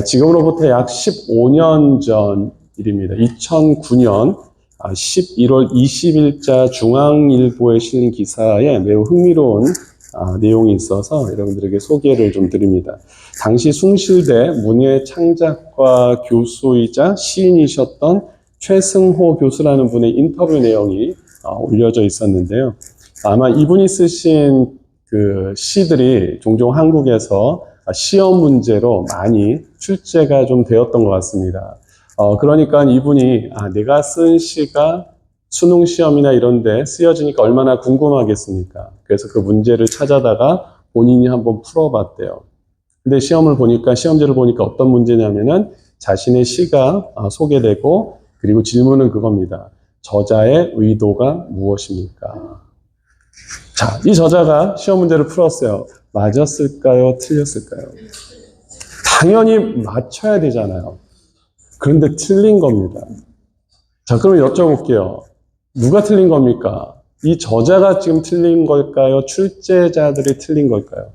지금으로부터 약 15년 전 일입니다. 2009년 11월 20일자 중앙일보에 실린 기사에 매우 흥미로운 내용이 있어서 여러분들에게 소개를 좀 드립니다. 당시 숭실대 문예창작과 교수이자 시인이셨던 최승호 교수라는 분의 인터뷰 내용이 올려져 있었는데요. 아마 이분이 쓰신 그 시들이 종종 한국에서 시험 문제로 많이 출제가 좀 되었던 것 같습니다. 그러니까 이분이 내가 쓴 시가 수능 시험이나 이런 데 쓰여지니까 얼마나 궁금하겠습니까? 그래서 그 문제를 찾아다가 본인이 한번 풀어봤대요. 근데 시험지를 보니까 어떤 문제냐면은 자신의 시가 소개되고 그리고 질문은 그겁니다. 저자의 의도가 무엇입니까? 자, 이 저자가 시험 문제를 풀었어요. 맞았을까요? 틀렸을까요? 당연히 맞춰야 되잖아요. 그런데 틀린 겁니다. 자, 그럼 여쭤볼게요. 누가 틀린 겁니까? 이 저자가 지금 틀린 걸까요? 출제자들이 틀린 걸까요?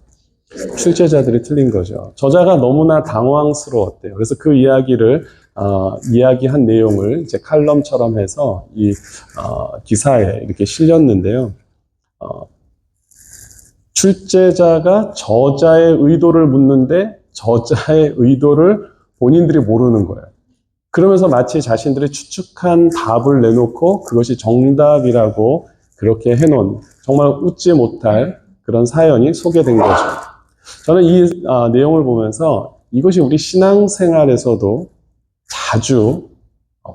출제자들이 틀린 거죠. 저자가 너무나 당황스러웠대요. 그래서 그 이야기한 내용을 이제 칼럼처럼 해서 이 기사에 이렇게 실렸는데요. 출제자가 저자의 의도를 묻는데 저자의 의도를 본인들이 모르는 거예요. 그러면서 마치 자신들이 추측한 답을 내놓고 그것이 정답이라고 그렇게 해놓은 정말 웃지 못할 그런 사연이 소개된 거죠. 저는 이 내용을 보면서 이것이 우리 신앙생활에서도 자주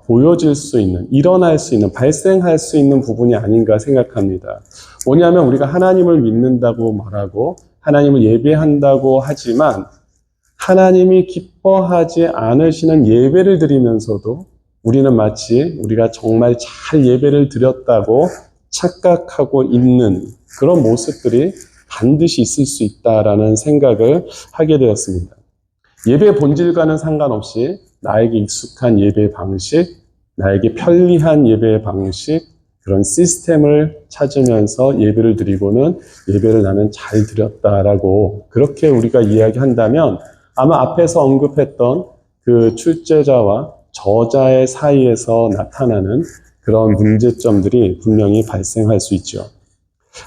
보여질 수 있는, 일어날 수 있는, 발생할 수 있는 부분이 아닌가 생각합니다. 뭐냐면 우리가 하나님을 믿는다고 말하고 하나님을 예배한다고 하지만 하나님이 기뻐하지 않으시는 예배를 드리면서도 우리는 마치 우리가 정말 잘 예배를 드렸다고 착각하고 있는 그런 모습들이 반드시 있을 수 있다라는 생각을 하게 되었습니다. 예배 본질과는 상관없이 나에게 익숙한 예배 방식, 나에게 편리한 예배 방식, 그런 시스템을 찾으면서 예배를 드리고는 예배를 나는 잘 드렸다라고 그렇게 우리가 이야기한다면 아마 앞에서 언급했던 그 출제자와 저자의 사이에서 나타나는 그런 문제점들이 분명히 발생할 수 있죠.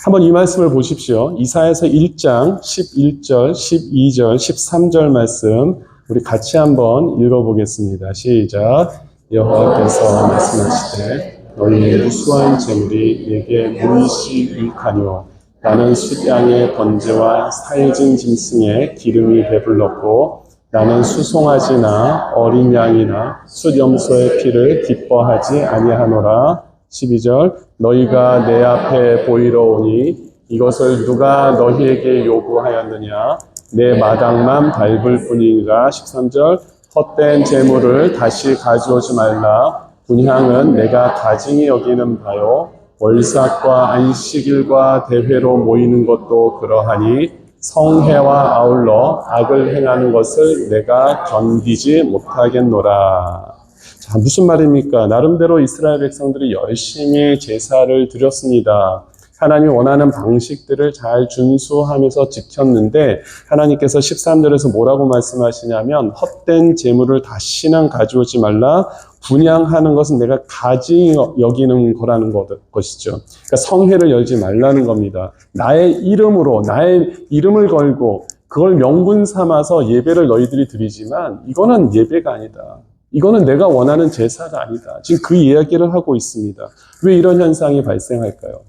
한번 이 말씀을 보십시오. 이사야서 1장 11절, 12절, 13절 말씀 우리 같이 한번 읽어보겠습니다. 시작. 여호와께서 말씀하시되 너희의 무수한 재물이 내게 무의시 유익하뇨. 나는 숫양의 번제와 살진 짐승의 기름이 배불렀고 나는 수송아지나 어린 양이나 숫염소의 피를 기뻐하지 아니하노라. 12절 너희가 내 앞에 보이러 오니 이것을 누가 너희에게 요구하였느냐. 내 마당만 밟을 뿐이니라. 13절 헛된 재물을 다시 가져오지 말라. 분향은 내가 가증히 여기는 바요. 월삭과 안식일과 대회로 모이는 것도 그러하니 성회와 아울러 악을 행하는 것을 내가 견디지 못하겠노라. 자, 무슨 말입니까? 나름대로 이스라엘 백성들이 열심히 제사를 드렸습니다. 하나님이 원하는 방식들을 잘 준수하면서 지켰는데 하나님께서 13절에서 뭐라고 말씀하시냐면 헛된 재물을 다시는 가져오지 말라. 분향하는 것은 내가 가증히 여기는 거라는 것이죠. 그러니까 성회를 열지 말라는 겁니다. 나의 이름을 걸고 그걸 명분 삼아서 예배를 너희들이 드리지만 이거는 예배가 아니다. 이거는 내가 원하는 제사가 아니다. 지금 그 이야기를 하고 있습니다. 왜 이런 현상이 발생할까요?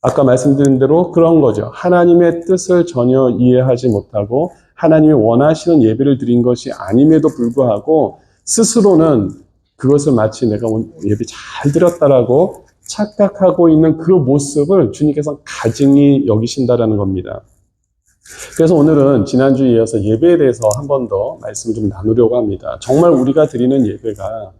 아까 말씀드린 대로 그런 거죠. 하나님의 뜻을 전혀 이해하지 못하고 하나님이 원하시는 예배를 드린 것이 아님에도 불구하고 스스로는 그것을 마치 내가 예배 잘 드렸다라고 착각하고 있는 그 모습을 주님께서 가증히 여기신다라는 겁니다. 그래서 오늘은 지난주에 이어서 예배에 대해서 한 번 더 말씀을 좀 나누려고 합니다. 정말 우리가 드리는 예배가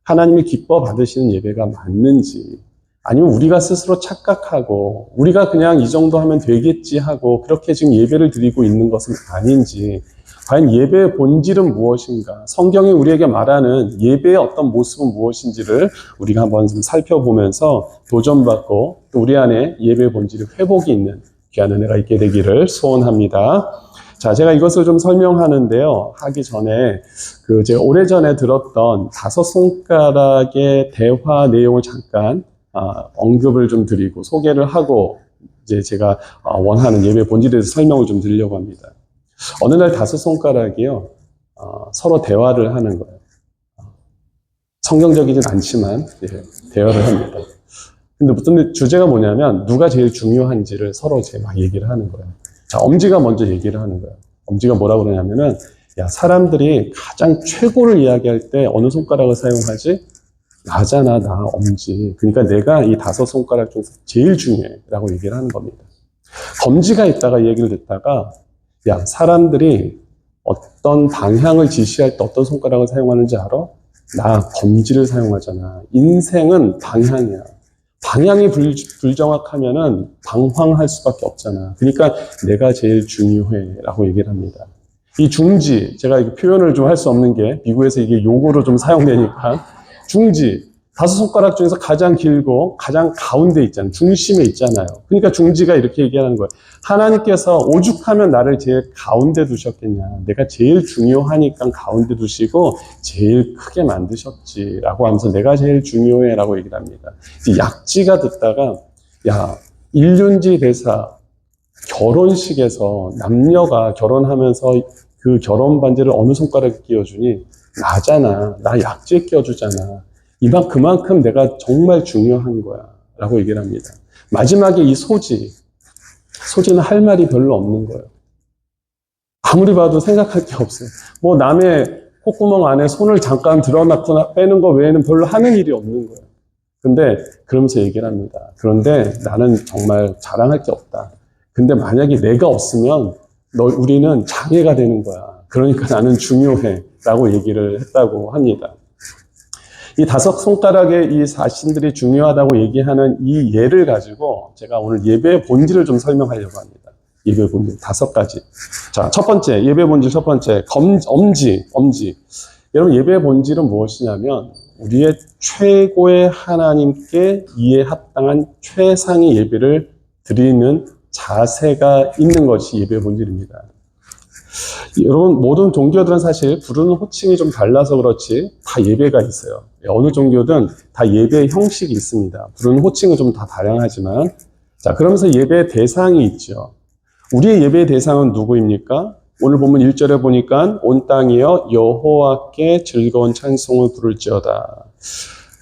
하나님이 기뻐 받으시는 예배가 맞는지 아니면 우리가 스스로 착각하고 우리가 그냥 이 정도 하면 되겠지 하고 그렇게 지금 예배를 드리고 있는 것은 아닌지 과연 예배의 본질은 무엇인가? 성경이 우리에게 말하는 예배의 어떤 모습은 무엇인지를 우리가 한번 좀 살펴보면서 도전받고 또 우리 안에 예배의 본질이 회복이 있는 귀한 은혜가 있게 되기를 소원합니다. 자, 제가 이것을 좀 설명하는데요. 하기 전에 제가 오래전에 들었던 다섯 손가락의 대화 내용을 잠깐 언급을 좀 드리고 소개를 하고 이제 제가 원하는 예배 본질에 대해서 설명을 좀 드리려고 합니다. 어느 날 다섯 손가락이요, 서로 대화를 하는 거예요. 성경적이진 않지만, 대화를 합니다. 근데 무슨 주제가 뭐냐면, 누가 제일 중요한지를 서로 막 얘기를 하는 거예요. 자, 엄지가 먼저 얘기를 하는 거예요. 엄지가 뭐라고 그러냐면은, 야, 사람들이 가장 최고를 이야기할 때 어느 손가락을 사용하지? 나잖아, 나, 엄지. 그러니까 내가 이 다섯 손가락 중에서 제일 중요해. 라고 얘기를 하는 겁니다. 검지가 있다가 얘기를 듣다가, 야, 사람들이 어떤 방향을 지시할 때 어떤 손가락을 사용하는지 알아? 나 검지를 사용하잖아. 인생은 방향이야. 방향이 불정확하면은 방황할 수밖에 없잖아. 그러니까 내가 제일 중요해. 라고 얘기를 합니다. 이 중지, 제가 이거 표현을 좀 할 수 없는 게 미국에서 이게 용어로 좀 사용되니까 중지, 다섯 손가락 중에서 가장 길고 가장 가운데 있잖아요. 중심에 있잖아요. 그러니까 중지가 이렇게 얘기하는 거예요. 하나님께서 오죽하면 나를 제일 가운데 두셨겠냐. 내가 제일 중요하니까 가운데 두시고 제일 크게 만드셨지라고 하면서 내가 제일 중요해라고 얘기를 합니다. 약지가 듣다가 야, 일륜지 대사 결혼식에서 남녀가 결혼하면서 그 결혼 반지를 어느 손가락에 끼워주니 나잖아. 나 약지에 끼워주잖아. 그만큼 내가 정말 중요한 거야. 라고 얘기를 합니다. 마지막에 이 소지는 할 말이 별로 없는 거예요. 아무리 봐도 생각할 게 없어요. 뭐 남의 콧구멍 안에 손을 잠깐 들어놨거나 빼는 거 외에는 별로 하는 일이 없는 거예요. 근데 그러면서 얘기를 합니다. 그런데 나는 정말 자랑할 게 없다. 근데 만약에 내가 없으면 우리는 장애가 되는 거야. 그러니까 나는 중요해. 라고 얘기를 했다고 합니다. 이 다섯 손가락의 이 자신들이 중요하다고 얘기하는 이 예를 가지고 제가 오늘 예배의 본질을 좀 설명하려고 합니다. 예배의 본질 다섯 가지. 자, 첫 번째, 예배의 본질 첫 번째, 엄지. 여러분, 예배의 본질은 무엇이냐면 우리의 최고의 하나님께 이에 합당한 최상의 예배를 드리는 자세가 있는 것이 예배의 본질입니다. 여러분, 모든 종교들은 사실 부르는 호칭이 좀 달라서 그렇지 다 예배가 있어요. 어느 종교든 다 예배의 형식이 있습니다. 부르는 호칭은 좀 다 다양하지만, 자, 그러면서 예배의 대상이 있죠. 우리의 예배의 대상은 누구입니까? 오늘 본문 1절에 보니까 온 땅이여 여호와께 즐거운 찬송을 부를지어다.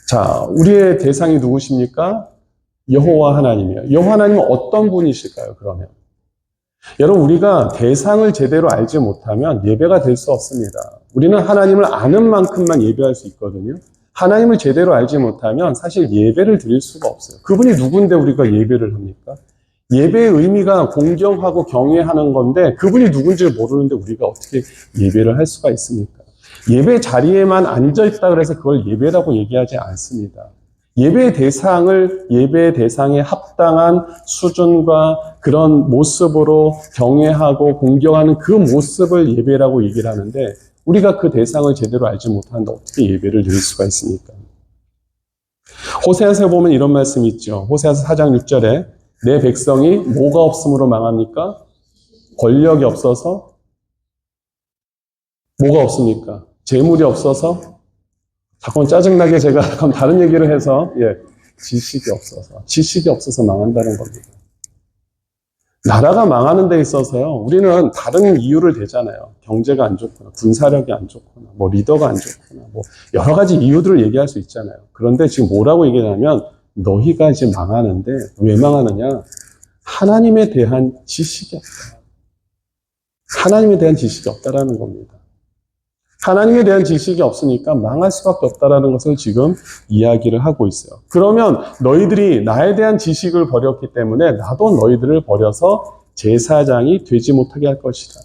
자, 우리의 대상이 누구십니까? 여호와 하나님이에요. 여호와 하나님은 어떤 분이실까요, 그러면? 여러분, 우리가 대상을 제대로 알지 못하면 예배가 될 수 없습니다. 우리는 하나님을 아는 만큼만 예배할 수 있거든요. 하나님을 제대로 알지 못하면 사실 예배를 드릴 수가 없어요. 그분이 누군데 우리가 예배를 합니까? 예배의 의미가 공경하고 경외하는 건데 그분이 누군지 모르는데 우리가 어떻게 예배를 할 수가 있습니까? 예배 자리에만 앉아있다 그래서 그걸 예배라고 얘기하지 않습니다. 예배의 대상에 합당한 수준과 그런 모습으로 경외하고 공경하는 그 모습을 예배라고 얘기를 하는데 우리가 그 대상을 제대로 알지 못하는데 어떻게 예배를 드릴 수가 있습니까? 호세아서에 보면 이런 말씀이 있죠. 호세아서 4장 6절에 내 백성이 뭐가 없음으로 망합니까? 권력이 없어서? 뭐가 없습니까? 재물이 없어서? 잠깐 짜증나게 제가 그럼 다른 얘기를 해서 지식이 없어서 망한다는 겁니다. 나라가 망하는 데 있어서요, 우리는 다른 이유를 대잖아요. 경제가 안 좋거나, 군사력이 안 좋거나, 뭐 리더가 안 좋거나, 뭐 여러 가지 이유들을 얘기할 수 있잖아요. 그런데 지금 뭐라고 얘기하냐면 너희가 이제 망하는데 왜 망하느냐? 하나님에 대한 지식이 없다. 하나님에 대한 지식이 없다라는 겁니다. 하나님에 대한 지식이 없으니까 망할 수밖에 없다라는 것을 지금 이야기를 하고 있어요. 그러면 너희들이 나에 대한 지식을 버렸기 때문에 나도 너희들을 버려서 제사장이 되지 못하게 할 것이다.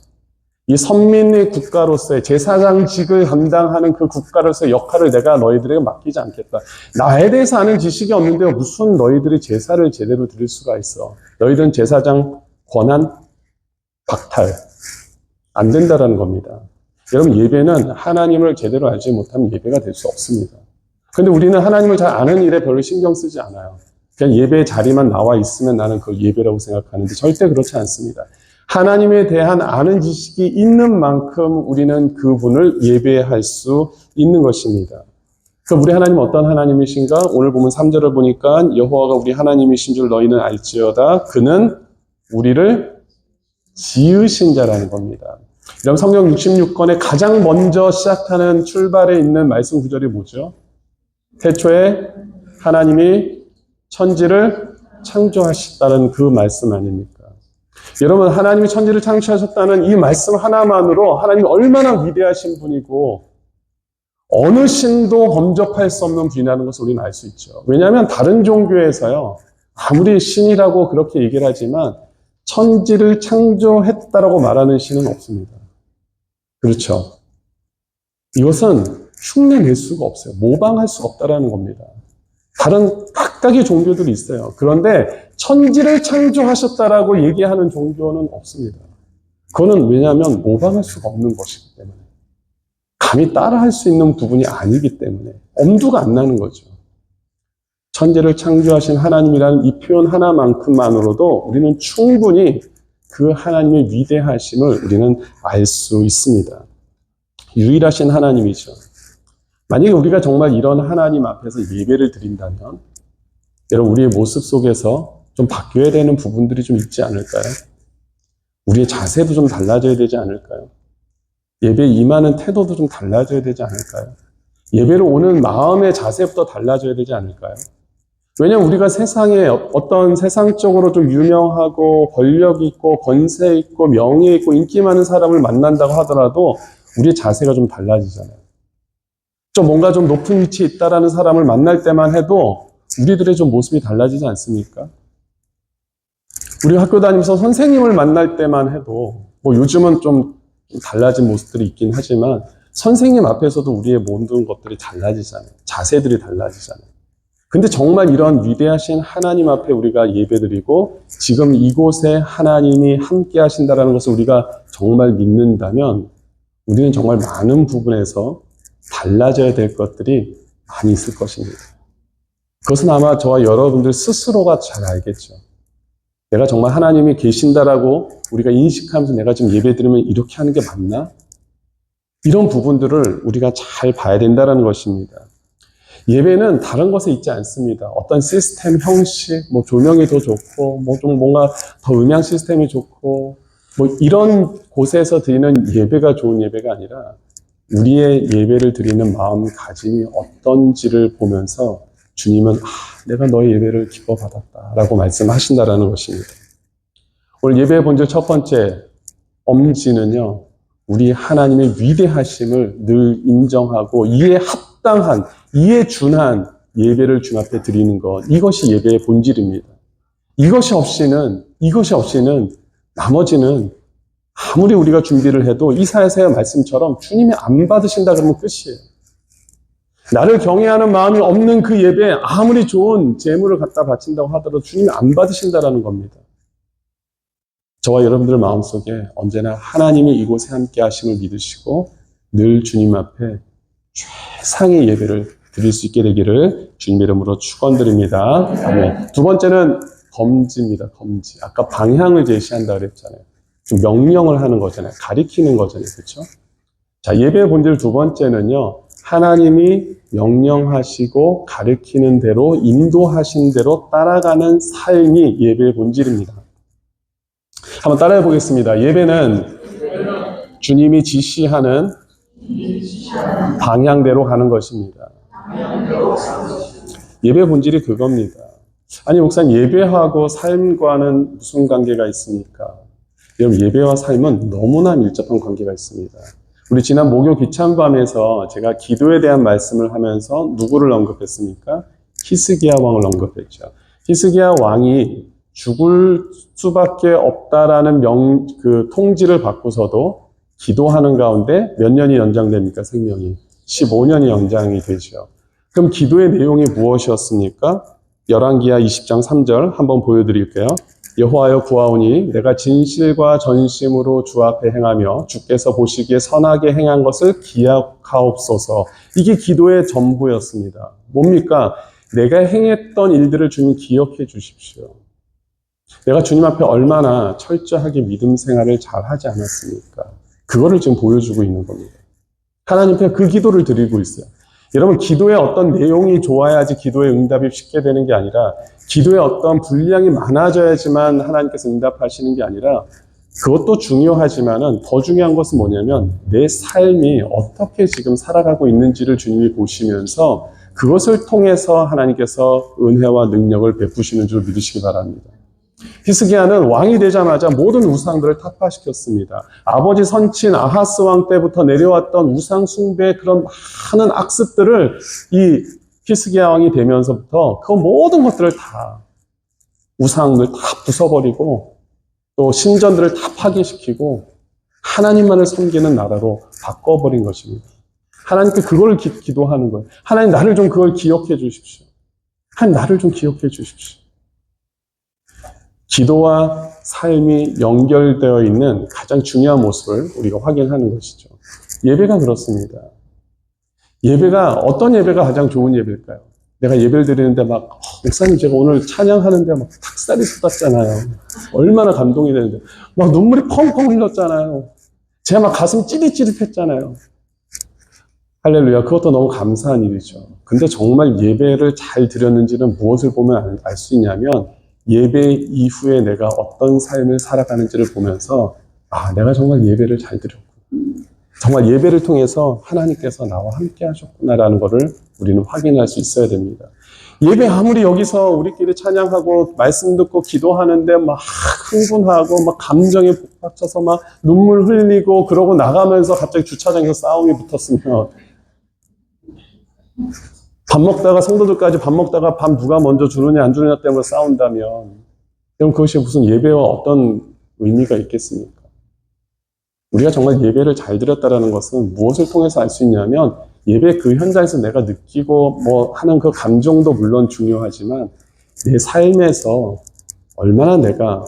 이 선민의 국가로서의 제사장직을 감당하는 그 국가로서의 역할을 내가 너희들에게 맡기지 않겠다. 나에 대해서 아는 지식이 없는데 무슨 너희들이 제사를 제대로 드릴 수가 있어. 너희들은 제사장 권한 박탈. 안 된다라는 겁니다. 여러분, 예배는 하나님을 제대로 알지 못하면 예배가 될 수 없습니다. 근데 우리는 하나님을 잘 아는 일에 별로 신경 쓰지 않아요. 그냥 예배 자리만 나와 있으면 나는 그걸 예배라고 생각하는데 절대 그렇지 않습니다. 하나님에 대한 아는 지식이 있는 만큼 우리는 그분을 예배할 수 있는 것입니다. 그럼 우리 하나님은 어떤 하나님이신가? 오늘 보면 3절을 보니까 여호와가 우리 하나님이신 줄 너희는 알지어다. 그는 우리를 지으신 자라는 겁니다. 이런 성경 66권에 가장 먼저 시작하는 출발에 있는 말씀 구절이 뭐죠? 태초에 하나님이 천지를 창조하셨다는 그 말씀 아닙니까? 여러분, 하나님이 천지를 창조하셨다는 이 말씀 하나만으로 하나님이 얼마나 위대하신 분이고 어느 신도 범접할 수 없는 분이라는 것을 우리는 알 수 있죠. 왜냐하면 다른 종교에서요, 아무리 신이라고 그렇게 얘기를 하지만 천지를 창조했다라고 말하는 신은 없습니다. 그렇죠? 이것은 흉내낼 수가 없어요. 모방할 수가 없다라는 겁니다. 다른 각각의 종교들이 있어요. 그런데 천지를 창조하셨다라고 얘기하는 종교는 없습니다. 그거는 왜냐하면 모방할 수가 없는 것이기 때문에. 감히 따라할 수 있는 부분이 아니기 때문에 엄두가 안 나는 거죠. 천지를 창조하신 하나님이라는 이 표현 하나만큼만으로도 우리는 충분히 그 하나님의 위대하심을 우리는 알 수 있습니다. 유일하신 하나님이죠. 만약에 우리가 정말 이런 하나님 앞에서 예배를 드린다면 여러분, 우리의 모습 속에서 좀 바뀌어야 되는 부분들이 좀 있지 않을까요? 우리의 자세도 좀 달라져야 되지 않을까요? 예배에 임하는 태도도 좀 달라져야 되지 않을까요? 예배로 오는 마음의 자세부터 달라져야 되지 않을까요? 왜냐하면 우리가 세상에 어떤 세상적으로 좀 유명하고 권력 있고 권세 있고 명예 있고 인기 많은 사람을 만난다고 하더라도 우리의 자세가 좀 달라지잖아요. 좀 뭔가 좀 높은 위치에 있다라는 사람을 만날 때만 해도 우리들의 좀 모습이 달라지지 않습니까? 우리 학교 다니면서 선생님을 만날 때만 해도 뭐 요즘은 좀 달라진 모습들이 있긴 하지만 선생님 앞에서도 우리의 모든 것들이 달라지잖아요. 자세들이 달라지잖아요. 근데 정말 이런 위대하신 하나님 앞에 우리가 예배드리고 지금 이곳에 하나님이 함께 하신다는 것을 우리가 정말 믿는다면 우리는 정말 많은 부분에서 달라져야 될 것들이 많이 있을 것입니다. 그것은 아마 저와 여러분들 스스로가 잘 알겠죠. 내가 정말 하나님이 계신다라고 우리가 인식하면서 내가 지금 예배드리면 이렇게 하는 게 맞나? 이런 부분들을 우리가 잘 봐야 된다는 것입니다. 예배는 다른 것에 있지 않습니다. 어떤 시스템, 형식, 뭐 조명이 더 좋고, 뭐 좀 뭔가 더 음향 시스템이 좋고, 뭐 이런 곳에서 드리는 예배가 좋은 예배가 아니라 우리의 예배를 드리는 마음가짐이 어떤지를 보면서 주님은 내가 너의 예배를 기뻐 받았다라고 말씀하신다라는 것입니다. 오늘 예배의 본질 첫 번째 엄지는요, 우리 하나님의 위대하심을 늘 인정하고 이에 합당한, 이에 준한 예배를 주님 앞에 드리는 것, 이것이 예배의 본질입니다. 이것이 없이는 나머지는 아무리 우리가 준비를 해도 이사야서의 말씀처럼 주님이 안 받으신다 그러면 끝이에요. 나를 경외하는 마음이 없는 그 예배에 아무리 좋은 재물을 갖다 바친다고 하더라도 주님이 안 받으신다라는 겁니다. 저와 여러분들 마음속에 언제나 하나님이 이곳에 함께 하심을 믿으시고 늘 주님 앞에 최상의 예배를 드릴 수 있게 되기를 주님 이름으로 축원드립니다. 아멘. 두 번째는 검지입니다. 검지. 아까 방향을 제시한다 그랬잖아요. 좀 명령을 하는 거잖아요. 가리키는 거잖아요. 그렇죠? 자, 예배의 본질 두 번째는요. 하나님이 명령하시고 가리키는 대로 인도하신 대로 따라가는 삶이 예배의 본질입니다. 한번 따라해 보겠습니다. 예배는 주님이 지시하는 방향대로 가는 것입니다. 예배의 본질이 그겁니다. 아니, 목사님, 예배하고 삶과는 무슨 관계가 있습니까? 여러분, 예배와 삶은 너무나 밀접한 관계가 있습니다. 우리 지난 목요 기찬밤에서 제가 기도에 대한 말씀을 하면서 누구를 언급했습니까? 히스기야 왕을 언급했죠. 히스기야 왕이 죽을 수밖에 없다라는 통지를 받고서도 기도하는 가운데 몇 년이 연장됩니까? 생명이 15년이 연장이 되죠. 그럼 기도의 내용이 무엇이었습니까? 열왕기하 20장 3절 한번 보여드릴게요. 여호와여 구하오니 내가 진실과 전심으로 주 앞에 행하며 주께서 보시기에 선하게 행한 것을 기억하옵소서. 이게 기도의 전부였습니다. 뭡니까? 내가 행했던 일들을 주님 기억해 주십시오. 내가 주님 앞에 얼마나 철저하게 믿음 생활을 잘 하지 않았습니까? 그거를 지금 보여주고 있는 겁니다. 하나님 앞에 그 기도를 드리고 있어요. 여러분, 기도의 어떤 내용이 좋아야지 기도의 응답이 쉽게 되는 게 아니라, 기도의 어떤 분량이 많아져야지만 하나님께서 응답하시는 게 아니라, 그것도 중요하지만은 더 중요한 것은 뭐냐면 내 삶이 어떻게 지금 살아가고 있는지를 주님이 보시면서 그것을 통해서 하나님께서 은혜와 능력을 베푸시는 줄 믿으시기 바랍니다. 히스기야는 왕이 되자마자 모든 우상들을 타파시켰습니다. 아버지 선친 아하스 왕 때부터 내려왔던 우상 숭배의 그런 많은 악습들을 이 히스기야 왕이 되면서부터 그 모든 것들을 다 우상을 다 부숴버리고 또 신전들을 다 파괴시키고 하나님만을 섬기는 나라로 바꿔버린 것입니다. 하나님께 그걸 기도하는 거예요. 하나님 나를 좀 그걸 기억해 주십시오. 하나님 나를 좀 기억해 주십시오. 기도와 삶이 연결되어 있는 가장 중요한 모습을 우리가 확인하는 것이죠. 예배가 그렇습니다. 예배가 어떤 예배가 가장 좋은 예배일까요? 내가 예배를 드리는데 막 목사님 제가 오늘 찬양하는데 막 탁살이 쏟았잖아요. 얼마나 감동이 되는데 막 눈물이 펑펑 흘렀잖아요. 제가 막 가슴 찌릿찌릿했잖아요. 할렐루야. 그것도 너무 감사한 일이죠. 근데 정말 예배를 잘 드렸는지는 무엇을 보면 알 수 있냐면 예배 이후에 내가 어떤 삶을 살아가는지를 보면서 내가 정말 예배를 잘 드렸구나. 정말 예배를 통해서 하나님께서 나와 함께 하셨구나라는 것을 우리는 확인할 수 있어야 됩니다. 예배 아무리 여기서 우리끼리 찬양하고 말씀 듣고 기도하는데 막 흥분하고 막 감정에 북받쳐서 막 눈물 흘리고 그러고 나가면서 갑자기 주차장에서 싸움이 붙었으면 밥 먹다가 성도들까지 밥 먹다가 밥 누가 먼저 주느냐 안 주느냐 때문에 싸운다면 그럼 그것이 무슨 예배와 어떤 의미가 있겠습니까? 우리가 정말 예배를 잘 드렸다는 것은 무엇을 통해서 알 수 있냐면 예배 그 현장에서 내가 느끼고 뭐 하는 그 감정도 물론 중요하지만 내 삶에서 얼마나 내가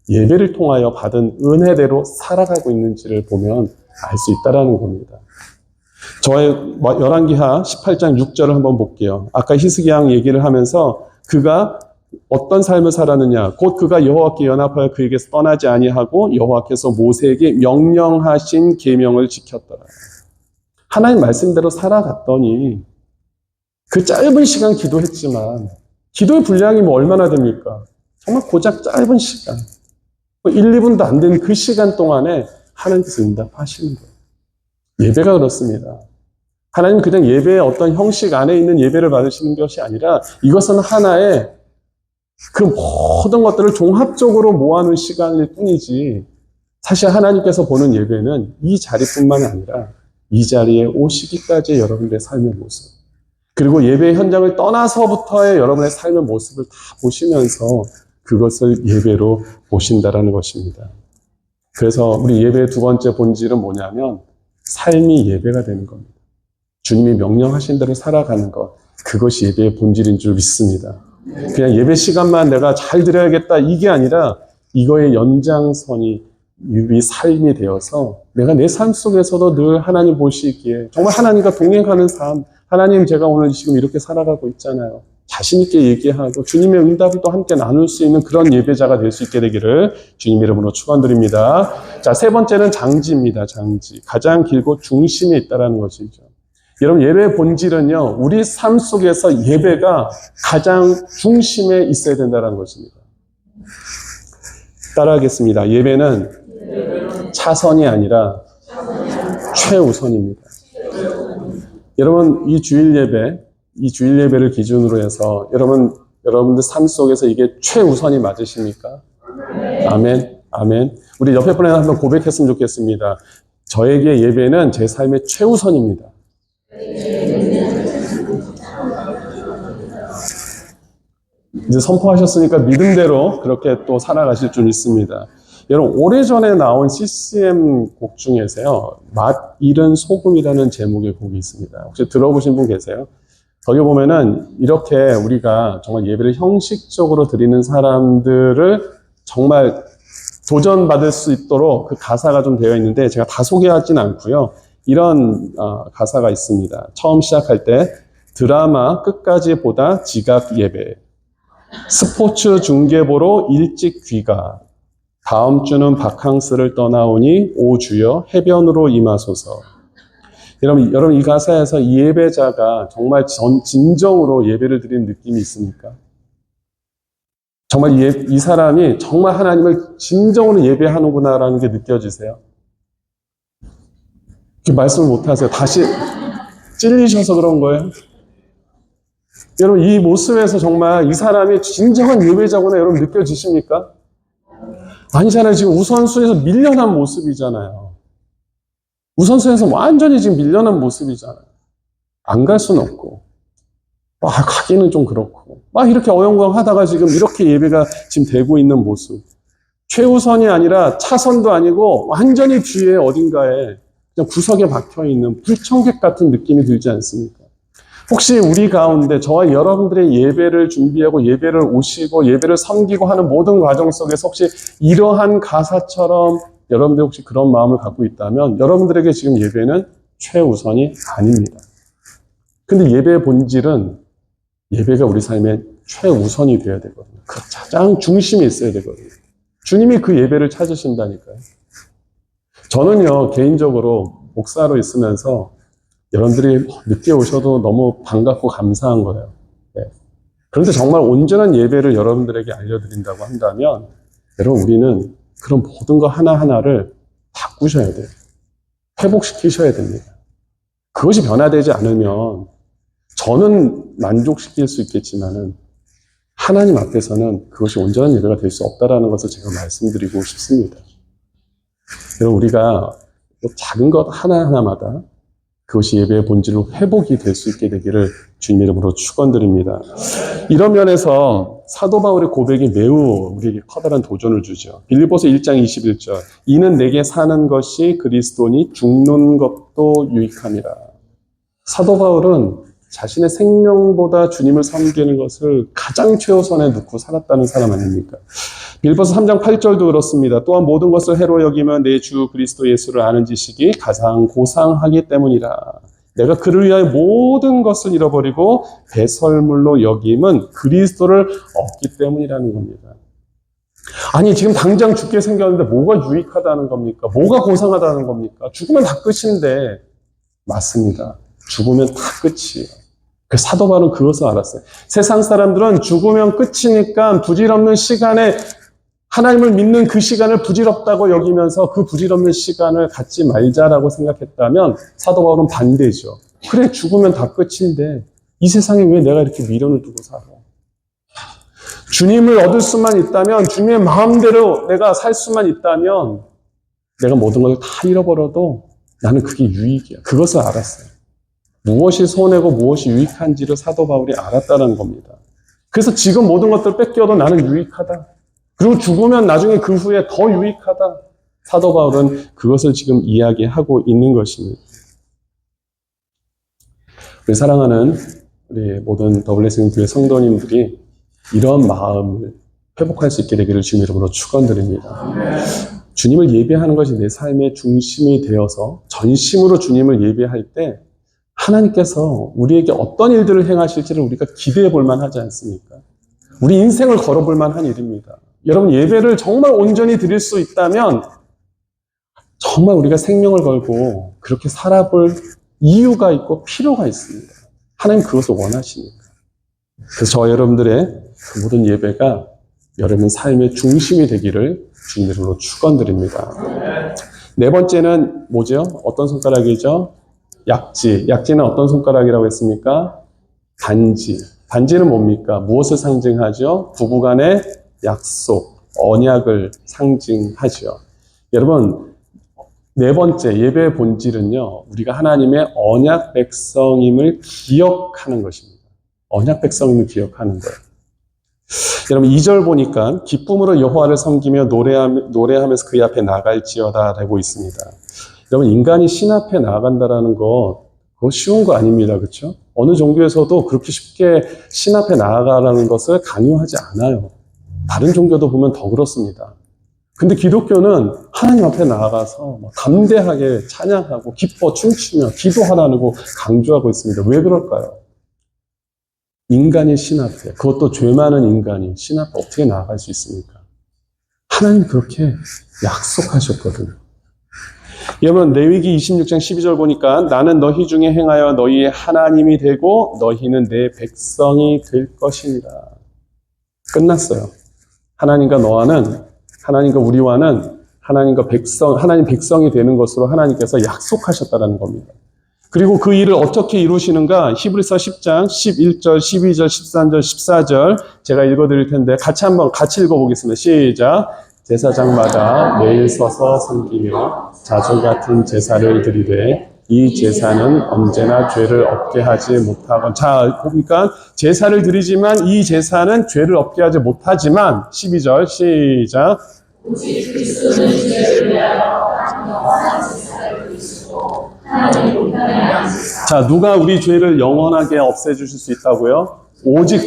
예배를 통하여 받은 은혜대로 살아가고 있는지를 보면 알 수 있다는 겁니다. 저의 열왕기하 18장 6절을 한번 볼게요. 아까 히스기야 왕 얘기를 하면서 그가 어떤 삶을 살았느냐. 곧 그가 여호와께 연합하여 그에게서 떠나지 아니하고 여호와께서 모세에게 명령하신 계명을 지켰더라. 하나님 말씀대로 살아갔더니 그 짧은 시간 기도했지만 기도의 분량이 뭐 얼마나 됩니까? 정말 고작 짧은 시간. 1, 2분도 안 된 그 시간 동안에 하나님께서 응답하시는 거예요. 예배가 그렇습니다. 하나님 그냥 예배의 어떤 형식 안에 있는 예배를 받으시는 것이 아니라 이것은 하나의 그 모든 것들을 종합적으로 모아놓은 시간일 뿐이지 사실 하나님께서 보는 예배는 이 자리뿐만 아니라 이 자리에 오시기까지의 여러분들의 삶의 모습 그리고 예배 현장을 떠나서부터의 여러분의 삶의 모습을 다 보시면서 그것을 예배로 보신다라는 것입니다. 그래서 우리 예배의 두 번째 본질은 뭐냐면 삶이 예배가 되는 겁니다. 주님이 명령하신 대로 살아가는 것, 그것이 예배의 본질인 줄 믿습니다. 그냥 예배 시간만 내가 잘 드려야겠다 이게 아니라 이거의 연장선이 우리 삶이 되어서 내가 내 삶 속에서도 늘 하나님 보시기에 정말 하나님과 동행하는 삶, 하나님 제가 오늘 지금 이렇게 살아가고 있잖아요. 자신 있게 얘기하고 주님의 응답을 또 함께 나눌 수 있는 그런 예배자가 될 수 있게 되기를 주님 이름으로 축원드립니다. 자, 세 번째는 장지입니다. 장지. 가장 길고 중심에 있다는 것이죠. 여러분 예배의 본질은요. 우리 삶 속에서 예배가 가장 중심에 있어야 된다는 것입니다. 따라하겠습니다. 예배는 차선이 아니라 최우선입니다. 여러분 이 주일 예배를 기준으로 해서 여러분들 삶 속에서 이게 최우선이 맞으십니까? 아멘. 아멘. 우리 옆에 분에 한번 고백했으면 좋겠습니다. 저에게 예배는 제 삶의 최우선입니다. 이제 선포하셨으니까 믿음대로 그렇게 또 살아가실 줄 믿습니다. 여러분 오래전에 나온 CCM 곡 중에서요. 맛 잃은 소금이라는 제목의 곡이 있습니다. 혹시 들어보신 분 계세요? 거기 보면은 이렇게 우리가 정말 예배를 형식적으로 드리는 사람들을 정말 도전받을 수 있도록 그 가사가 좀 되어 있는데 제가 다 소개하진 않고요. 이런 가사가 있습니다. 처음 시작할 때 드라마 끝까지 보다 지각 예배, 스포츠 중계 보러 일찍 귀가, 다음 주는 바캉스를 떠나오니 오 주여 해변으로 임하소서. 여러분 이 가사에서 이 예배자가 정말 진정으로 예배를 드리는 느낌이 있습니까? 정말 이 사람이 정말 하나님을 진정으로 예배하는구나라는 게 느껴지세요? 말씀을 못하세요. 다시 찔리셔서 그런 거예요? 여러분 이 모습에서 정말 이 사람이 진정한 예배자구나 여러분 느껴지십니까? 아니잖아요. 지금 우선순위에서 밀려난 모습이잖아요. 우선순위에서 완전히 지금 밀려난 모습이잖아요. 안 갈 수는 없고 가기는 좀 그렇고 이렇게 어영광하다가 지금 이렇게 예배가 지금 되고 있는 모습. 최우선이 아니라 차선도 아니고 완전히 뒤에 어딘가에 그냥 구석에 박혀있는 불청객 같은 느낌이 들지 않습니까? 혹시 우리 가운데 저와 여러분들의 예배를 준비하고 예배를 오시고 예배를 섬기고 하는 모든 과정 속에서 혹시 이러한 가사처럼 여러분들 혹시 그런 마음을 갖고 있다면 여러분들에게 지금 예배는 최우선이 아닙니다. 근데 예배의 본질은 예배가 우리 삶의 최우선이 되어야 되거든요. 그 가장 중심에 있어야 되거든요. 주님이 그 예배를 찾으신다니까요. 저는요 개인적으로 목사로 있으면서 여러분들이 늦게 오셔도 너무 반갑고 감사한 거예요. 네. 그런데 정말 온전한 예배를 여러분들에게 알려드린다고 한다면 여러분 우리는 그런 모든 거 하나하나를 바꾸셔야 돼요. 회복시키셔야 됩니다. 그것이 변화되지 않으면 저는 만족시킬 수 있겠지만은 하나님 앞에서는 그것이 온전한 예배가 될 수 없다라는 것을 제가 말씀드리고 싶습니다. 여러분 우리가 작은 것 하나하나마다 그것이 예배의 본질로 회복이 될 수 있게 되기를 주님 이름으로 축원드립니다. 이런 면에서 사도 바울의 고백이 매우 우리에게 커다란 도전을 주죠. 빌립보서 1장 21절 이는 내게 사는 것이 그리스도니 죽는 것도 유익함이라. 사도 바울은 자신의 생명보다 주님을 섬기는 것을 가장 최우선에 놓고 살았다는 사람 아닙니까? 빌립보서 3장 8절도 그렇습니다. 또한 모든 것을 해로 여기면 내 주 그리스도 예수를 아는 지식이 가장 고상하기 때문이라. 내가 그를 위하여 모든 것을 잃어버리고 배설물로 여김은 그리스도를 얻기 때문이라는 겁니다. 아니 지금 당장 죽게 생겼는데 뭐가 유익하다는 겁니까? 뭐가 고상하다는 겁니까? 죽으면 다 끝인데 맞습니다. 죽으면 다 끝이에요. 그 사도 바울은 그것을 알았어요. 세상 사람들은 죽으면 끝이니까 부질없는 시간에 하나님을 믿는 그 시간을 부질없다고 여기면서 그 부질없는 시간을 갖지 말자라고 생각했다면 사도 바울은 반대죠. 그래 죽으면 다 끝인데 이 세상에 왜 내가 이렇게 미련을 두고 살아? 주님을 얻을 수만 있다면 주님의 마음대로 내가 살 수만 있다면 내가 모든 걸 다 잃어버려도 나는 그게 유익이야. 그것을 알았어요. 무엇이 손해고 무엇이 유익한지를 사도 바울이 알았다는 겁니다. 그래서 지금 모든 것들 뺏겨도 나는 유익하다. 그리고 죽으면 나중에 그 후에 더 유익하다. 사도 바울은 그것을 지금 이야기하고 있는 것입니다. 우리 사랑하는 우리 모든 더블레싱 교회 성도님들이 이런 마음을 회복할 수 있게 되기를 주님 이름으로 축원드립니다. 주님을 예배하는 것이 내 삶의 중심이 되어서 전심으로 주님을 예배할 때 하나님께서 우리에게 어떤 일들을 행하실지를 우리가 기대해 볼 만하지 않습니까? 우리 인생을 걸어볼 만한 일입니다. 여러분 예배를 정말 온전히 드릴 수 있다면 정말 우리가 생명을 걸고 그렇게 살아볼 이유가 있고 필요가 있습니다. 하나님 그것을 원하시니까. 그래서 저와 여러분들의 그 모든 예배가 여러분 삶의 중심이 되기를 주님 이름으로 축원드립니다. 네 번째는 뭐죠? 어떤 손가락이죠? 약지. 약지는 어떤 손가락이라고 했습니까? 반지. 반지는 뭡니까? 무엇을 상징하죠? 부부간의 약속, 언약을 상징하죠. 여러분, 네 번째 예배의 본질은요, 우리가 하나님의 언약 백성임을 기억하는 것입니다. 언약 백성임을 기억하는 거예요. 여러분 2절 보니까 기쁨으로 여호와를 섬기며 노래하면서 그의 앞에 나갈지어다 라고 있습니다. 여러분 인간이 신 앞에 나아간다라는 거 그거 쉬운 거 아닙니다. 그렇죠? 어느 종교에서도 그렇게 쉽게 신 앞에 나아가라는 것을 강요하지 않아요. 다른 종교도 보면 더 그렇습니다. 근데 기독교는 하나님 앞에 나아가서 담대하게 찬양하고 기뻐 춤추며 기도하라고 강조하고 있습니다. 왜 그럴까요? 인간이 신 앞에, 그것도 죄 많은 인간이 신 앞에 어떻게 나아갈 수 있습니까? 하나님 그렇게 약속하셨거든요. 여러분, 레위기 26장 12절 보니까 나는 너희 중에 행하여 너희의 하나님이 되고 너희는 내 백성이 될 것이니라. 끝났어요. 하나님과 너와는, 하나님과 우리와는 하나님 백성이 되는 것으로 하나님께서 약속하셨다는 겁니다. 그리고 그 일을 어떻게 이루시는가? 히브리서 10장 11절, 12절, 13절, 14절 제가 읽어드릴 텐데 같이 읽어보겠습니다. 시작. 제사장마다 매일 서서 섬기며 자주 같은 제사를 드리되 이 제사는 언제나 죄를 없게 하지 못하고, 자, 보니까 제사를 드리지만 이 제사는 죄를 없게 하지 못하지만 12절 시작. 오직 그리스도는 죄를 위하여 영원한 제사를 드리시고 자, 누가 우리 죄를 영원하게 없애주실 수 있다고요? 오직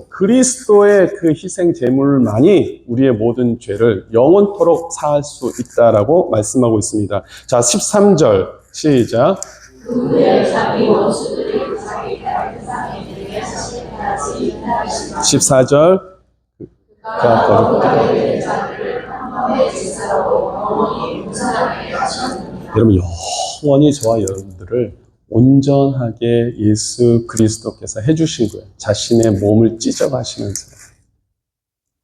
그리스도의 그 희생 제물만이 우리의 모든 죄를 영원토록 사할 수 있다라고 말씀하고 있습니다. 자, 13절 시작. 그의 자기 원수들이 자기 발상에 대해 자신까지 14절 그가 거룩하게 자기를 평화의 제사로 영원히 온전하게 하셨느니라. 여러분, 영원히 저와 여러분들을 온전하게 예수 그리스도께서 해주신 거예요. 자신의 몸을 찢어가시면서.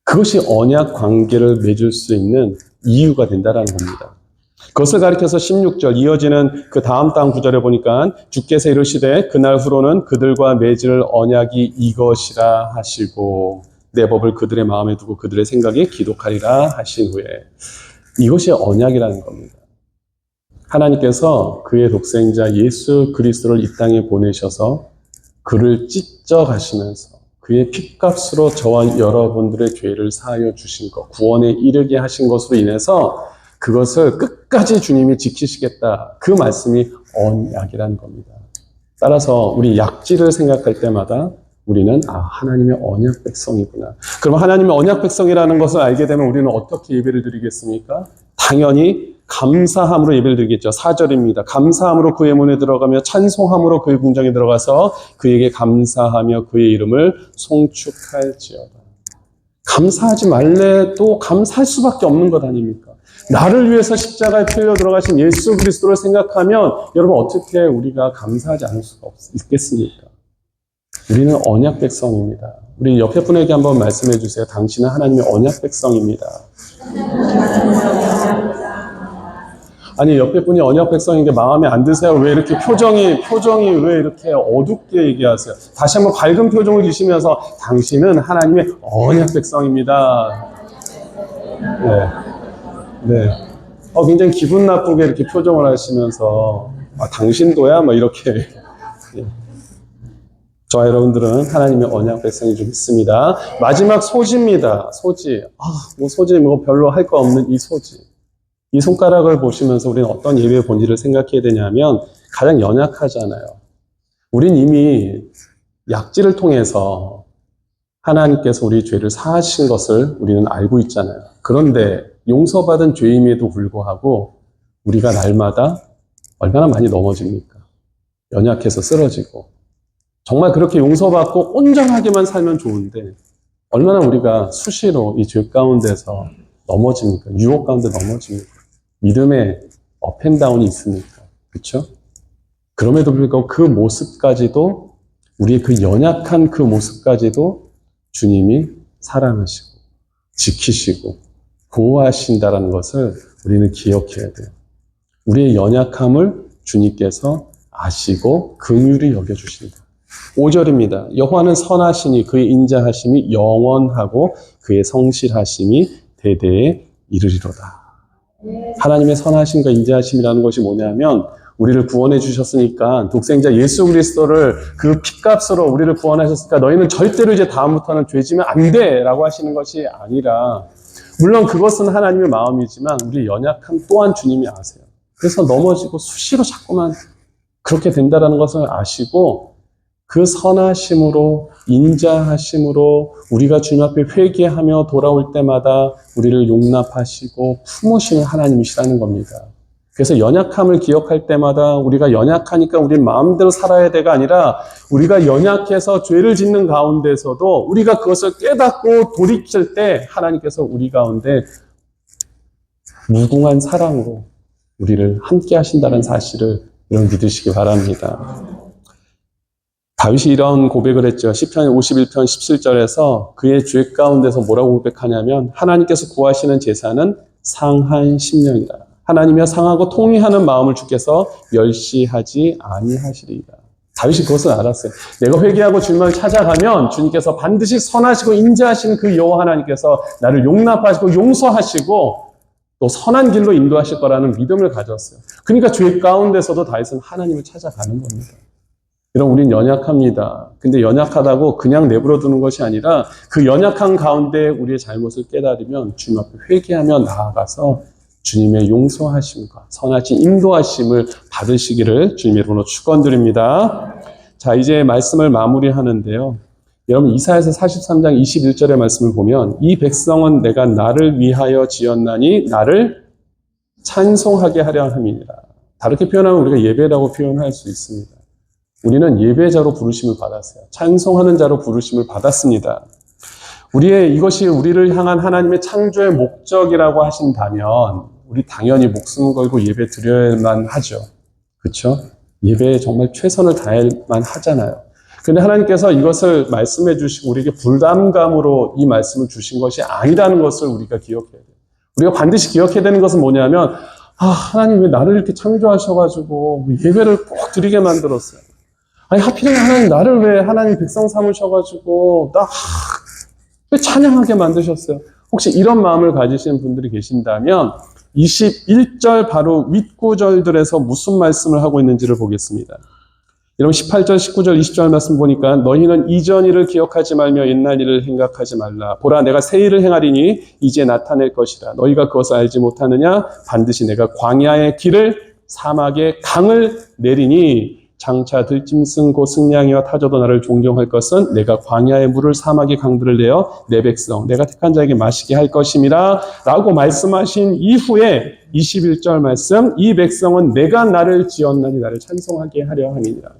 그것이 언약 관계를 맺을 수 있는 이유가 된다는 겁니다. 그것을 가리켜서 16절 이어지는 그 다음 구절에 보니까 주께서 이르시되 그날 후로는 그들과 맺을 언약이 이것이라 하시고 내 법을 그들의 마음에 두고 그들의 생각에 기록하리라 하신 후에, 이것이 언약이라는 겁니다. 하나님께서 그의 독생자 예수 그리스도를 이 땅에 보내셔서 그를 찢어 가시면서 그의 핏값으로 저와 여러분들의 죄를 사하여 주신 것, 구원에 이르게 하신 것으로 인해서 그것을 끝까지 주님이 지키시겠다. 그 말씀이 언약이라는 겁니다. 따라서 우리 약지를 생각할 때마다 우리는 하나님의 언약 백성이구나. 그럼 하나님의 언약 백성이라는 것을 알게 되면 우리는 어떻게 예배를 드리겠습니까? 당연히 감사함으로 예배를 드리겠죠. 4절입니다. 감사함으로 그의 문에 들어가며 찬송함으로 그의 궁정에 들어가서 그에게 감사하며 그의 이름을 송축할지어다. 감사하지 말래도 감사할 수밖에 없는 것 아닙니까? 나를 위해서 십자가에 풀려 들어가신 예수 그리스도를 생각하면 여러분 어떻게 우리가 감사하지 않을 수가 있겠습니까? 우리는 언약 백성입니다. 우리 옆에 분에게 한번 말씀해 주세요. 당신은 하나님의 언약 백성입니다. 아니, 옆에 분이 언약 백성인데 마음에 안 드세요? 왜 이렇게 표정이 왜 이렇게 어둡게 얘기하세요? 다시 한번 밝은 표정을 주시면서 당신은 하나님의 언약 백성입니다. 네. 굉장히 기분 나쁘게 이렇게 표정을 하시면서 당신도야? 이렇게. 저와 여러분들은 하나님의 언약 백성이 좀 있습니다. 마지막 소지입니다. 소지. 소지 별로 할 거 없는 이 소지. 이 손가락을 보시면서 우리는 어떤 예배의 본질을 생각해야 되냐면 가장 연약하잖아요. 우린 이미 약지를 통해서 하나님께서 우리 죄를 사하신 것을 우리는 알고 있잖아요. 그런데 용서받은 죄임에도 불구하고 우리가 날마다 얼마나 많이 넘어집니까? 연약해서 쓰러지고. 정말 그렇게 용서받고 온전하게만 살면 좋은데 얼마나 우리가 수시로 이 죄 가운데서 넘어집니까? 유혹 가운데 넘어집니까? 믿음의 업앤다운이 있습니까? 그렇죠? 그럼에도 불구하고 그 모습까지도, 우리의 그 연약한 그 모습까지도 주님이 사랑하시고 지키시고 보호하신다는 것을 우리는 기억해야 돼요. 우리의 연약함을 주님께서 아시고 긍휼히 여겨주신다. 5절입니다. 여호와는 선하시니 그의 인자하심이 영원하고 그의 성실하심이 대대에 이르리로다. 하나님의 선하심과 인자하심이라는 것이 뭐냐면 우리를 구원해 주셨으니까, 독생자 예수 그리스도를 그 핏값으로 우리를 구원하셨으니까 너희는 절대로 이제 다음부터는 죄지면 안 돼 라고 하시는 것이 아니라, 물론 그것은 하나님의 마음이지만 우리 연약함 또한 주님이 아세요. 그래서 넘어지고 수시로 자꾸만 그렇게 된다는 것을 아시고 그 선하심으로, 인자하심으로 우리가 주님 앞에 회개하며 돌아올 때마다 우리를 용납하시고 품으시는 하나님이시라는 겁니다. 그래서 연약함을 기억할 때마다 우리가 연약하니까 우리 마음대로 살아야 돼가 아니라 우리가 연약해서 죄를 짓는 가운데서도 우리가 그것을 깨닫고 돌이킬 때 하나님께서 우리 가운데 무궁한 사랑으로 우리를 함께 하신다는 사실을 여러분 믿으시기 바랍니다. 다윗이 이런 고백을 했죠. 시편 51편 17절에서 그의 죄 가운데서 뭐라고 고백하냐면 하나님께서 구하시는 제사는 상한 심령이라. 하나님이여 상하고 통회하는 마음을 주께서 멸시하지 아니하시리이다. 다윗이 그것을 알았어요. 내가 회개하고 주님을 찾아가면 주님께서 반드시 선하시고 인자하시는 그 여호와 하나님께서 나를 용납하시고 용서하시고 또 선한 길로 인도하실 거라는 믿음을 가졌어요. 그러니까 죄 가운데서도 다윗은 하나님을 찾아가는 겁니다. 여러분, 우린 연약합니다. 근데 연약하다고 그냥 내버려 두는 것이 아니라 그 연약한 가운데 우리의 잘못을 깨달으면 주님 앞에 회개하며 나아가서 주님의 용서하심과 선하신 인도하심을 받으시기를 주님의 이름으로 축원드립니다. 자, 이제 말씀을 마무리하는데요. 여러분, 이사야서 43장 21절의 말씀을 보면 이 백성은 내가 나를 위하여 지었나니 나를 찬송하게 하려 함이니라. 다르게 표현하면 우리가 예배라고 표현할 수 있습니다. 우리는 예배자로 부르심을 받았어요. 찬송하는 자로 부르심을 받았습니다. 이것이 우리를 향한 하나님의 창조의 목적이라고 하신다면 우리 당연히 목숨 걸고 예배 드려야만 하죠. 그렇죠? 예배에 정말 최선을 다해야만 하잖아요. 그런데 하나님께서 이것을 말씀해 주시고 우리에게 부담감으로 이 말씀을 주신 것이 아니라는 것을 우리가 기억해야 돼요. 우리가 반드시 기억해야 되는 것은 뭐냐면 하나님 왜 나를 이렇게 창조하셔가지고 예배를 꼭 드리게 만들었어요. 아니 하필이면 하나님 나를 왜 하나님 백성 삼으셔가지고 왜 찬양하게 만드셨어요? 혹시 이런 마음을 가지신 분들이 계신다면 21절 바로 윗구절들에서 무슨 말씀을 하고 있는지를 보겠습니다. 여러분 18절, 19절, 20절 말씀 보니까 너희는 이전 일을 기억하지 말며 옛날 일을 생각하지 말라. 보라 내가 새 일을 행하리니 이제 나타낼 것이라. 너희가 그것을 알지 못하느냐? 반드시 내가 광야의 길을 사막의 강을 내리니 장차 들짐승 곧 승냥이와 타조도 나를 존경할 것은 내가 광야의 물을 사막의 강들을 내어 내 백성 내가 택한 자에게 마시게 할 것임이라 라고 말씀하신 이후에 21절 말씀 이 백성은 내가 나를 지었나니 나를 찬송하게 하려 함이니라.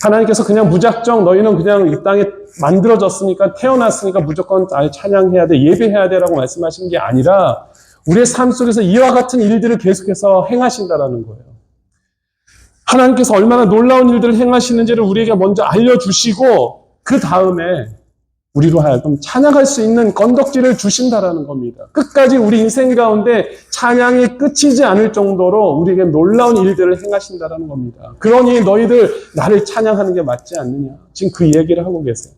하나님께서 그냥 무작정 너희는 그냥 이 땅에 만들어졌으니까 태어났으니까 무조건 날 찬양해야 돼 예배해야 돼라고 말씀하신 게 아니라 우리의 삶 속에서 이와 같은 일들을 계속해서 행하신다라는 거예요. 하나님께서 얼마나 놀라운 일들을 행하시는지를 우리에게 먼저 알려주시고 그 다음에 우리로 하여금 찬양할 수 있는 건덕지를 주신다라는 겁니다. 끝까지 우리 인생 가운데 찬양이 끝이지 않을 정도로 우리에게 놀라운 일들을 행하신다라는 겁니다. 그러니 너희들 나를 찬양하는 게 맞지 않느냐. 지금 그 얘기를 하고 계세요.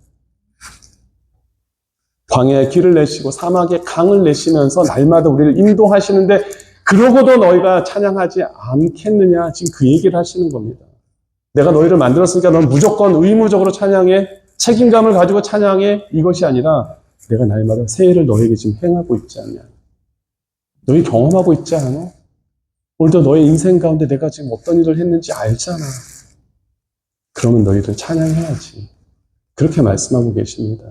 광야에 길을 내시고 사막에 강을 내시면서 날마다 우리를 인도하시는데 그러고도 너희가 찬양하지 않겠느냐. 지금 그 얘기를 하시는 겁니다. 내가 너희를 만들었으니까 넌 무조건 의무적으로 찬양해. 책임감을 가지고 찬양해. 이것이 아니라 내가 날마다 새 일을 너에게 지금 행하고 있지 않냐. 너희 경험하고 있지 않아? 오늘도 너의 인생 가운데 내가 지금 어떤 일을 했는지 알잖아. 그러면 너희들 찬양해야지. 그렇게 말씀하고 계십니다.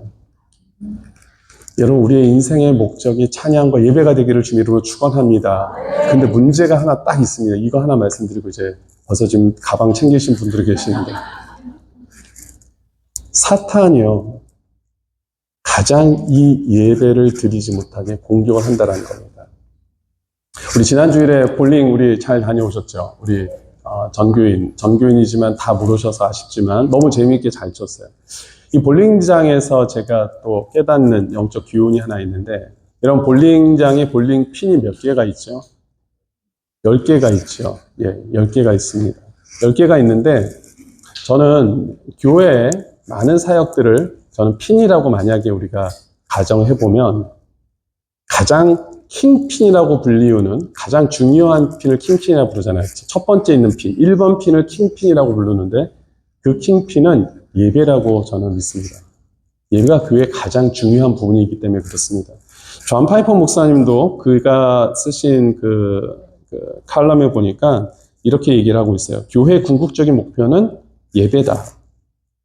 여러분 우리의 인생의 목적이 찬양과 예배가 되기를 주님 이름으로 축원합니다. 근데 문제가 하나 딱 있습니다. 이거 하나 말씀드리고 이제 벌써 지금 가방 챙기신 분들이 계시는데 사탄이요 가장 이 예배를 드리지 못하게 공격을 한다는 겁니다. 우리 지난 주일에 볼링 우리 잘 다녀오셨죠? 우리 전교인이지만 다 못 오셔서 아쉽지만 너무 재미있게 잘 쳤어요. 이 볼링장에서 제가 또 깨닫는 영적 교훈이 하나 있는데 여러분 볼링장에 볼링 핀이 몇 개가 있죠? 10개가 있죠. 예, 10개가 있습니다. 10개가 있는데 저는 교회에 많은 사역들을 저는 핀이라고 만약에 우리가 가정을 해보면 가장 킹핀이라고 불리우는 가장 중요한 핀을 킹핀이라고 부르잖아요. 첫 번째 있는 핀, 1번 핀을 킹핀이라고 부르는데 그 킹핀은 예배라고 저는 믿습니다. 예배가 교회의 가장 중요한 부분이기 때문에 그렇습니다. 존 파이퍼 목사님도 그가 쓰신 그 칼럼에 보니까 이렇게 얘기를 하고 있어요. 교회의 궁극적인 목표는 예배다.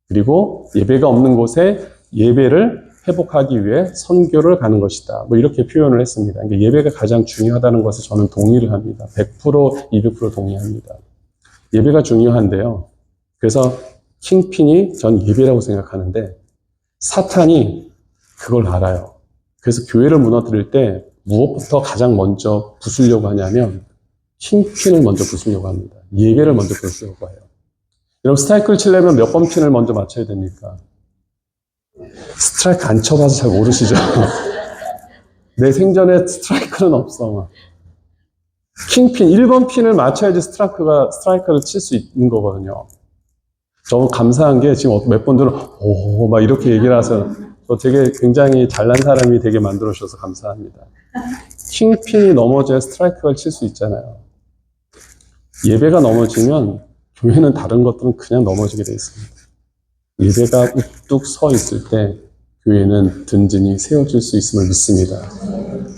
그리고 예배가 없는 곳에 예배를 회복하기 위해 선교를 가는 것이다. 뭐 이렇게 표현을 했습니다. 그러니까 예배가 가장 중요하다는 것을 저는 동의를 합니다. 100%, 200% 동의합니다. 예배가 중요한데요. 그래서 킹핀이 전 예배라고 생각하는데 사탄이 그걸 알아요. 그래서 교회를 무너뜨릴 때 무엇부터 가장 먼저 부수려고 하냐면 킹핀을 먼저 부수려고 합니다. 예배를 먼저 부수려고 해요. 여러분 스트라이크를 치려면 몇 번 핀을 먼저 맞춰야 됩니까? 스트라이크 안 쳐봐서 잘 모르시죠? 내 생전에 스트라이크는 없어. 킹핀 1번 핀을 맞춰야지 스트라이크를 칠 수 있는 거거든요. 저 감사한 게 지금 몇 분들은 오 막 이렇게 얘기를 하셔서 저 되게 굉장히 잘난 사람이 되게 만들어 주셔서 감사합니다. 킹핀이 넘어져야 스트라이크를 칠 수 있잖아요. 예배가 넘어지면 교회는 다른 것들은 그냥 넘어지게 돼 있습니다. 예배가 우뚝 서 있을 때 교회는 든든히 세워질 수 있음을 믿습니다.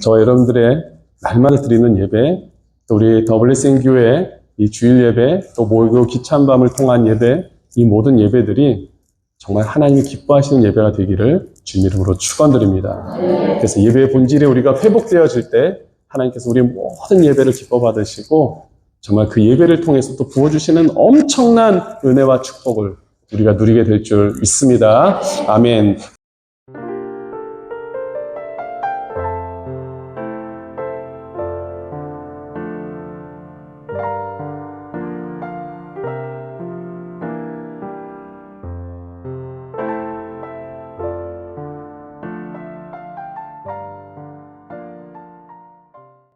저 여러분들의 날마다 드리는 예배, 또 우리 더 블레싱 교회 이 주일 예배, 또 모이고 기찬 밤을 통한 예배, 이 모든 예배들이 정말 하나님이 기뻐하시는 예배가 되기를 주님 이름으로 축원드립니다. 그래서 예배의 본질이 우리가 회복되어질 때 하나님께서 우리 모든 예배를 기뻐 받으시고 정말 그 예배를 통해서 또 부어주시는 엄청난 은혜와 축복을 우리가 누리게 될 줄 믿습니다. 아멘.